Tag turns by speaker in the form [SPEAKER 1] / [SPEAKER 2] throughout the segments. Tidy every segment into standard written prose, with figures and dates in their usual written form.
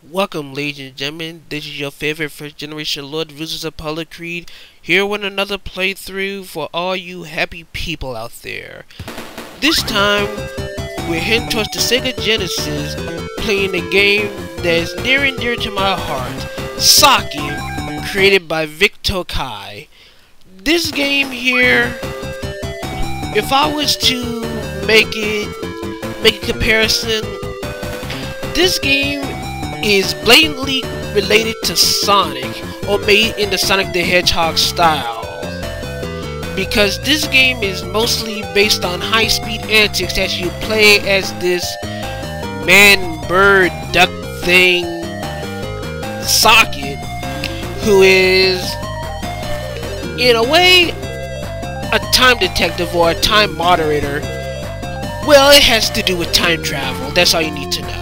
[SPEAKER 1] Welcome, ladies and gentlemen. This is your favorite first generation LordVucious Apollo Creed, here with another playthrough for all you happy people out there. This time, we're heading towards the Sega Genesis, playing a game that is near and dear to my heart, Saki, created by Vic Tokai. This game here, if I was to make a comparison, this game is blatantly related to Sonic, or made in the Sonic the Hedgehog style, because this game is mostly based on high-speed antics as you play as this BirdDuckThing socket, who is, in a way, a time detective or a time moderator. Well, it has to do with time travel, that's all you need to know.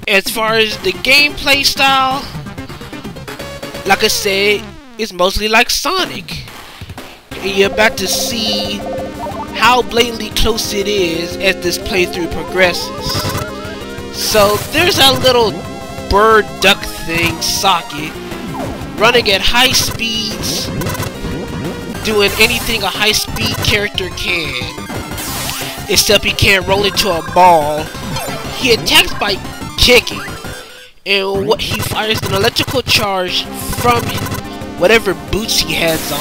[SPEAKER 1] As far as the gameplay style, like I said, it's mostly like Sonic. And you're about to see how blatantly close it is as this playthrough progresses. So there's a little BirdDuckThing socket running at high speeds, doing anything a high-speed character can, except he can't roll into a ball. He attacks by kicking, and what he fires an electrical charge from whatever boots he has on.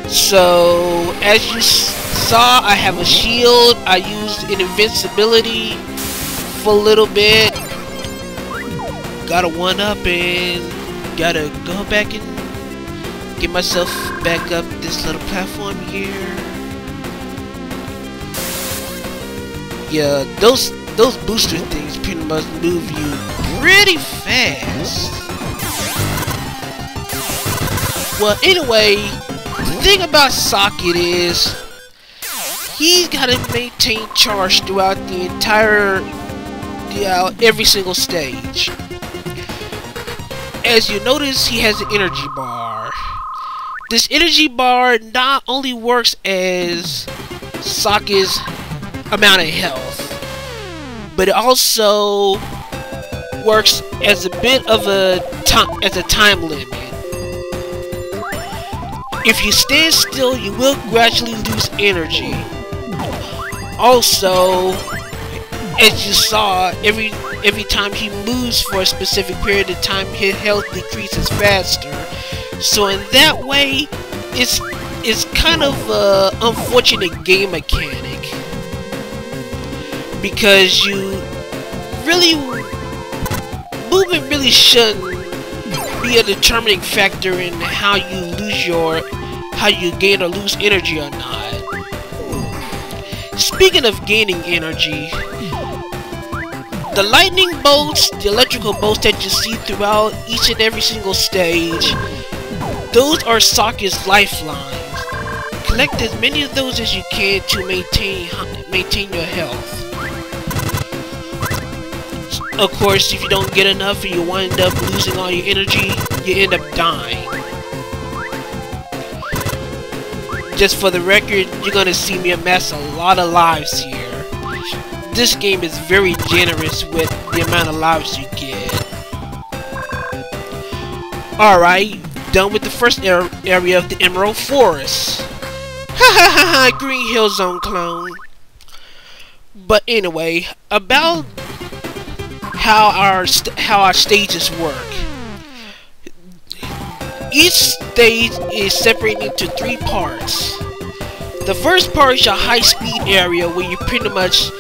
[SPEAKER 1] So as you saw, I have a shield. I used an invincibility for a little bit. Got a 1-up and gotta go back and get myself back up this little platform here. Yeah, those booster things pretty much move you pretty fast. Well, anyway, the thing about Socket is he's got to maintain charge throughout the entire, every single stage. As you notice, he has an energy bar. This energy bar not only works as Socket's amount of health, but it also works as a bit of a time limit. If you stand still, you will gradually lose energy. Also, as you saw, every time he moves for a specific period of time, his health decreases faster. So in that way, it's kind of an unfortunate game mechanic, because movement really shouldn't be a determining factor in how you gain or lose energy or not. Speaking of gaining energy, the lightning bolts, the electrical bolts that you see throughout each and every single stage, those are Socket's lifelines. Collect as many of those as you can to maintain your health. Of course, if you don't get enough and you wind up losing all your energy, you end up dying. Just for the record, you're gonna see me amass a lot of lives here. This game is very generous with the amount of lives you get. Alright, done with the first area of the Emerald Forest. Ha ha ha ha, Green Hill Zone clone. But anyway, about how our stages work. Each stage is separated into 3 parts. The first part is your high-speed area, where you pretty much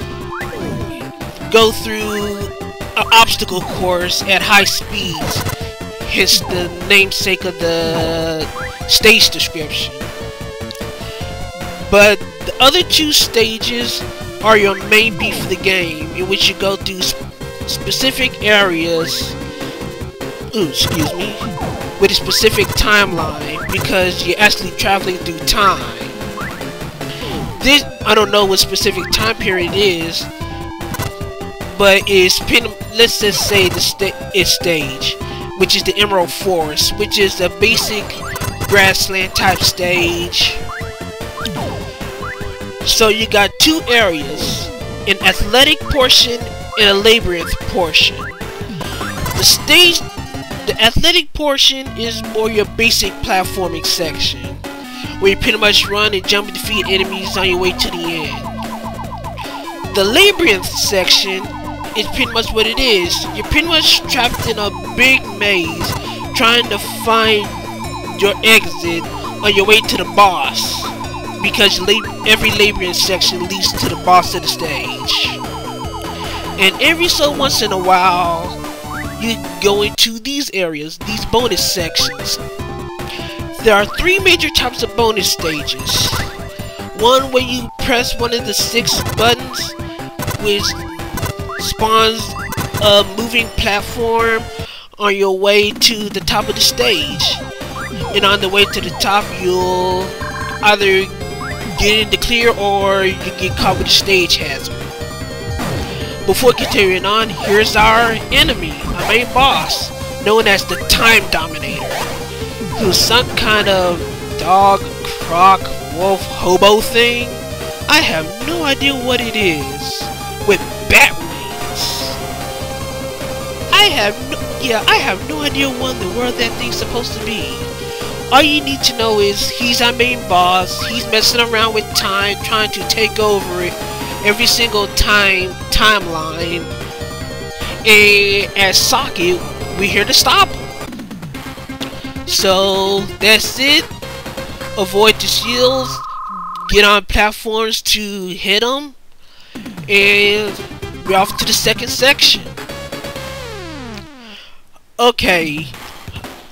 [SPEAKER 1] go through an obstacle course at high speeds, hence the namesake of the stage description. But the other 2 stages are your main beat for the game, in which you go through specific areas, with a specific timeline, because you're actually traveling through time. This, I don't know what specific time period it is, but it's let's just say its stage, which is the Emerald Forest, which is a basic grassland type stage. So you got 2 areas. an athletic portion, and a labyrinth portion. The athletic portion is more your basic platforming section, where you pretty much run and jump and defeat enemies on your way to the end. The labyrinth section is pretty much what it is. You're pretty much trapped in a big maze, trying to find your exit on your way to the boss, because every labyrinth section leads to the boss of the stage. And every so once in a while, you go into these areas, these bonus sections. There are 3 major types of bonus stages. One where you press one of the 6 buttons, which spawns a moving platform on your way to the top of the stage. And on the way to the top, you'll either get in the clear or you get caught with a stage hazard. Before continuing on, here's our enemy, our main boss, known as the Time Dominator, who's some kind of dog, croc, wolf, hobo thing. I have no idea what it is, with bat wings. I have no idea what in the world that thing's supposed to be. All you need to know is he's our main boss. He's messing around with time, trying to take over it every single timeline. And as Socket, we're here to stop him. So that's it. Avoid the shields. Get on platforms to hit them. And we're off to the second section. Okay.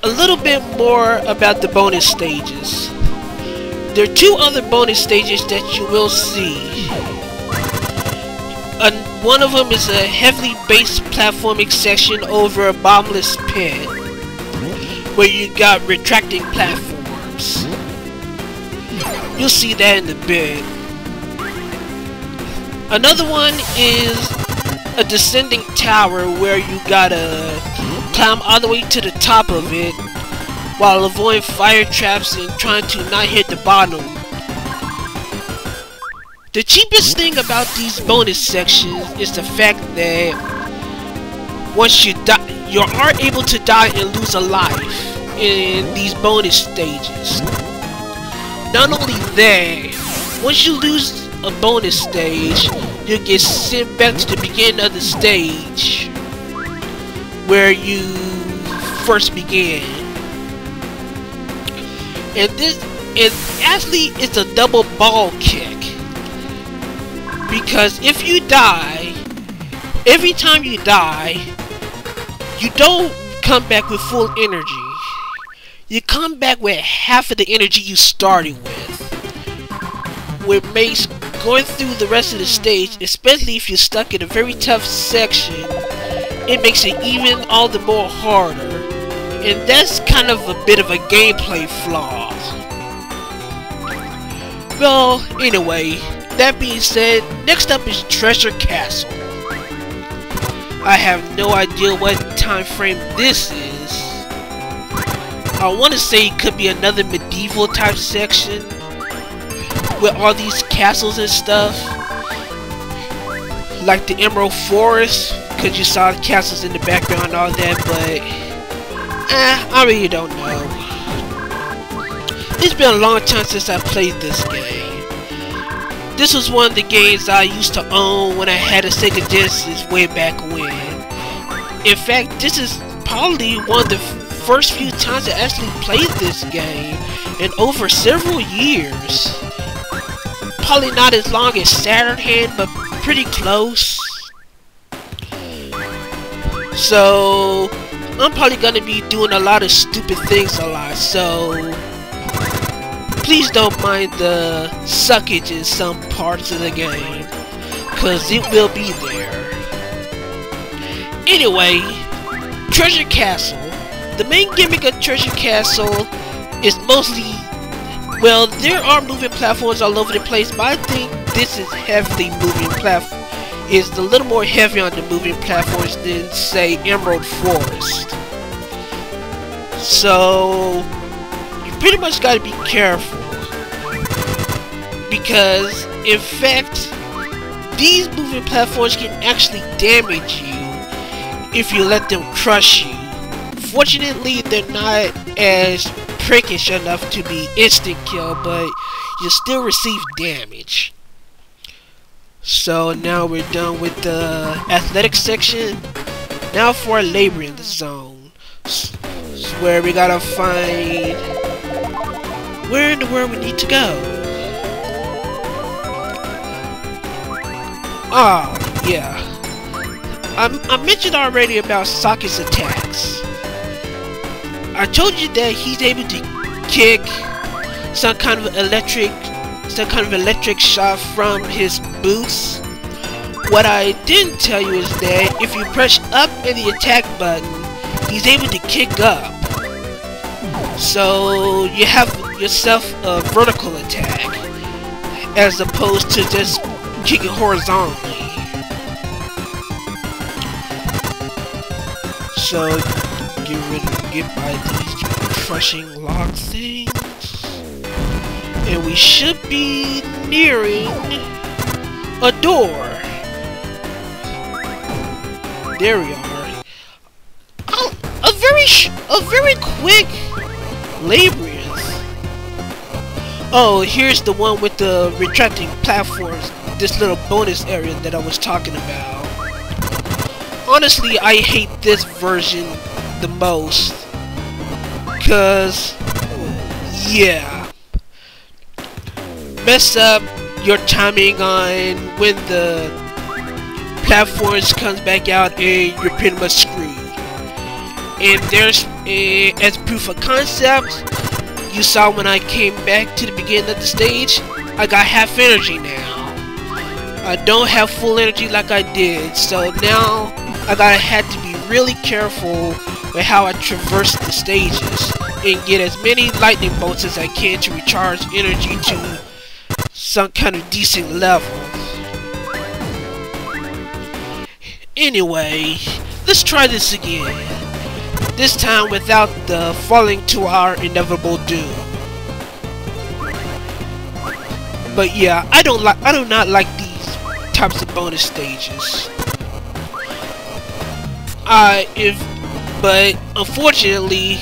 [SPEAKER 1] A little bit more about the bonus stages. There are 2 other bonus stages that you will see. One of them is a heavily based platforming section over a bottomless pit, where you got retracting platforms. You'll see that in a bit. Another one is a descending tower where you gotta climb all the way to the top of it while avoiding fire traps and trying to not hit the bottom. The cheapest thing about these bonus sections is the fact that once you die, you are able to die and lose a life in these bonus stages. Not only that, once you lose a bonus stage, you get sent back to the beginning of the stage where you first began. And actually it's a double ball kick. Because if you die, every time you die, you don't come back with full energy. You come back with half of the energy you started with. Which makes going through the rest of the stage, especially if you're stuck in a very tough section, it makes it even all the more harder. And that's kind of a bit of a gameplay flaw. Well, anyway, that being said, next up is Treasure Castle. I have no idea what time frame this is. I want to say it could be another medieval type section with all these castles and stuff, like the Emerald Forest, because you saw the castles in the background and all that, but I really don't know. It's been a long time since I played this game. This was one of the games I used to own when I had a Sega Genesis way back when. In fact, this is probably one of the first few times I actually played this game in over several years. Probably not as long as Saturn Hand, but pretty close. So I'm probably gonna be doing a lot of stupid things a lot, so please don't mind the suckage in some parts of the game, cause it will be there. Anyway, Treasure Castle. The main gimmick of Treasure Castle is mostly, well, there are moving platforms all over the place, but I think this is heavily moving platform. Is a little more heavy on the moving platforms than, say, Emerald Forest. So you pretty much gotta be careful, because in fact these moving platforms can actually damage you if you let them crush you. Fortunately, they're not as prickish enough to be instant kill, but you still receive damage. So now we're done with the athletic section. Now for a labyrinth zone, where we gotta find where in the world we need to go. Ah, yeah. I mentioned already about Saki's attacks. I told you that he's able to kick some kind of electric shot from his boots. What I didn't tell you is that if you press up in the attack button, he's able to kick up. So you have yourself a vertical attack as opposed to just kicking horizontally. So get by these crushing log things, and we should be nearing a door. There we are. Oh, a very quick labyrinth. Oh, here's the one with the retracting platforms. This little bonus area that I was talking about. Honestly, I hate this version the most, cause yeah, mess up your timing on when the platforms comes back out and you're pretty much screwed. And there's as proof of concept, you saw when I came back to the beginning of the stage, I got half energy now. I don't have full energy like I did, so now I had to be really careful with how I traverse the stages and get as many lightning bolts as I can to recharge energy to some kind of decent level. Anyway, let's try this again. This time without the falling to our inevitable doom. But yeah, I do not like these types of bonus stages. But unfortunately,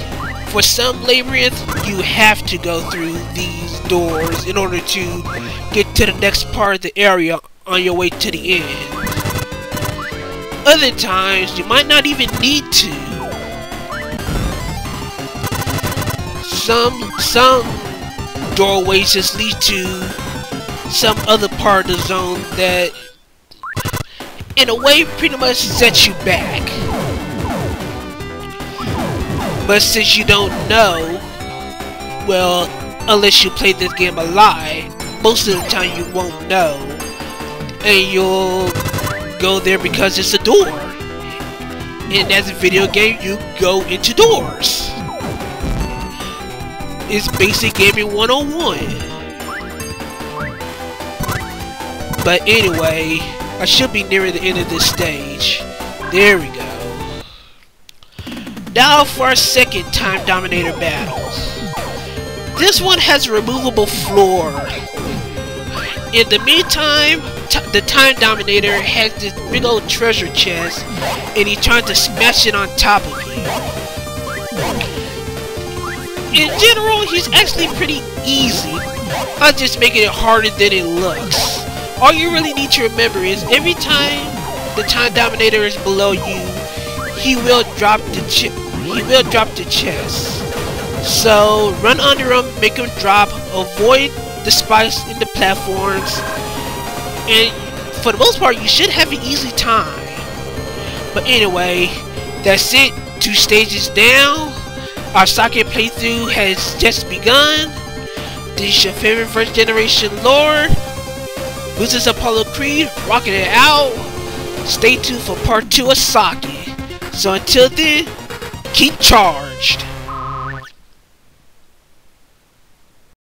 [SPEAKER 1] for some labyrinth, you have to go through these doors in order to get to the next part of the area on your way to the end. Other times, you might not even need to. Some doorways just lead to some other part of the zone that, in a way, pretty much sets you back. But since you don't know, well, unless you play this game a lot, most of the time you won't know. And you'll go there because it's a door. And as a video game, you go into doors. It's basic gaming 101. But anyway, I should be nearing the end of this stage. There we go. Now for our second Time Dominator battle. This one has a removable floor. In the meantime, the Time Dominator has this big old treasure chest, and he's trying to smash it on top of you. In general, he's actually pretty easy. I'm just making it harder than it looks. All you really need to remember is every time the Time Dominator is below you, he will drop the chest. So run under him, make him drop, avoid the spikes in the platforms, and for the most part, you should have an easy time. But anyway, that's it. 2 stages down. Our Sake playthrough has just begun. This is your favorite first generation LordVucious Apollo Creed, rocking it out. Stay tuned for part 2 of Sake. So until then, keep charged.